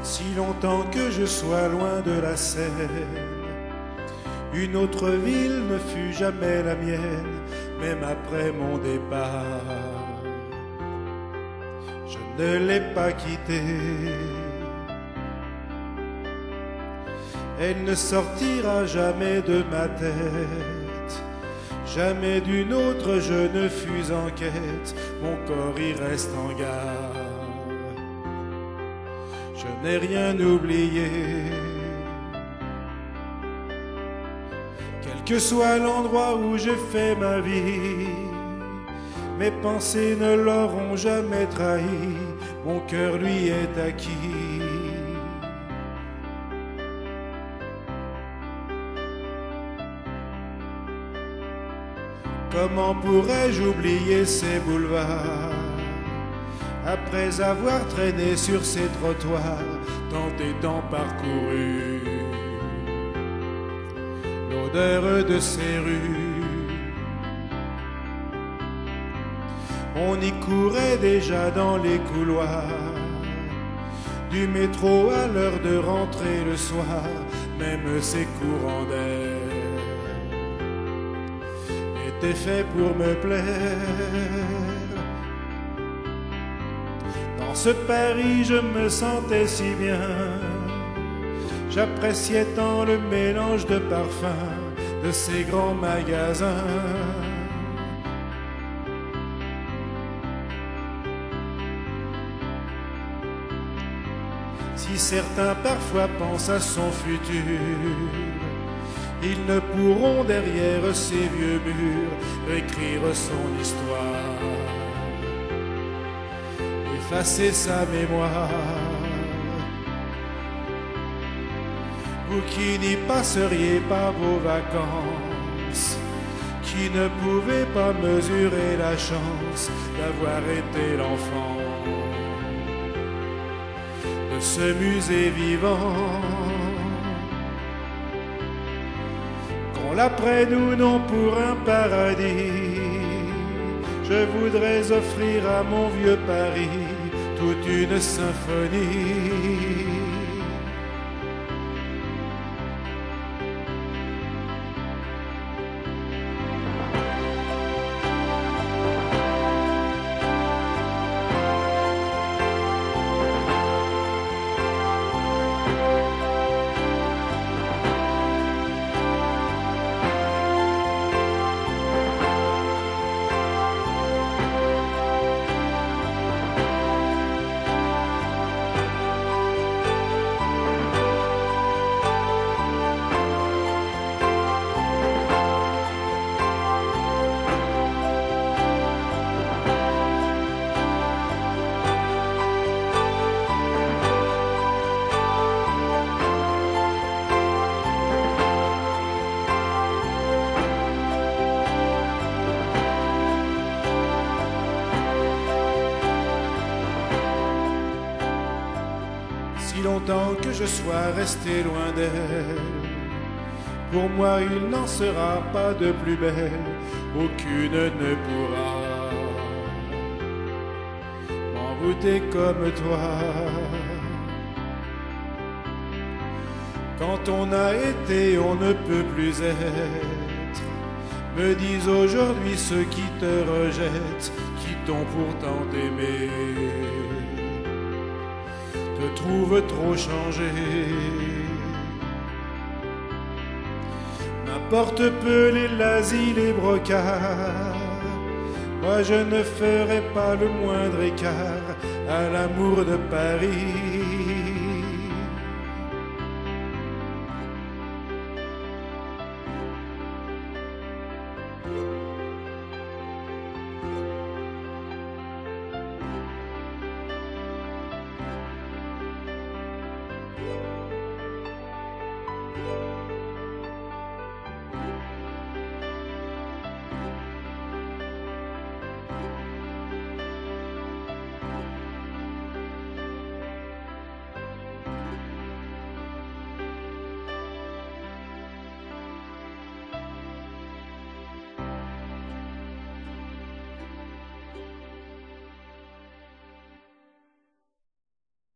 Si longtemps que je sois loin de la Seine, une autre ville ne fut jamais la mienne, même après mon départ. Je ne l'ai pas quittée. Elle ne sortira jamais de ma tête. Jamais d'une autre je ne fus en quête. Mon corps y reste en gare. Je n'ai rien oublié. Quel que soit l'endroit où j'ai fait ma vie, mes pensées ne l'auront jamais trahi. Mon cœur lui est acquis. Comment pourrais-je oublier ces boulevards après avoir traîné sur ces trottoirs tant et tant parcourus? L'odeur de ces rues, on y courait déjà dans les couloirs du métro à l'heure de rentrer le soir. Même ces courants d'air étaient faits pour me plaire. Dans ce Paris je me sentais si bien, j'appréciais tant le mélange de parfums de ces grands magasins. Si certains parfois pensent à son futur, ils ne pourront derrière ces vieux murs écrire son histoire, effacer sa mémoire. Vous qui n'y passeriez pas vos vacances, qui ne pouvez pas mesurer la chance d'avoir été l'enfant de ce musée vivant, qu'on l'apprenne ou non pour un paradis, je voudrais offrir à mon vieux Paris toute une symphonie. Si longtemps que je sois resté loin d'elle, pour moi il n'en sera pas de plus belle, aucune ne pourra m'envoûter comme toi. Quand on a été, on ne peut plus être, me disent aujourd'hui ceux qui te rejettent, qui t'ont pourtant aimé, te trouvent trop changé. N'importe peu les lazis, les brocards, moi je ne ferai pas le moindre écart à l'amour de Paris.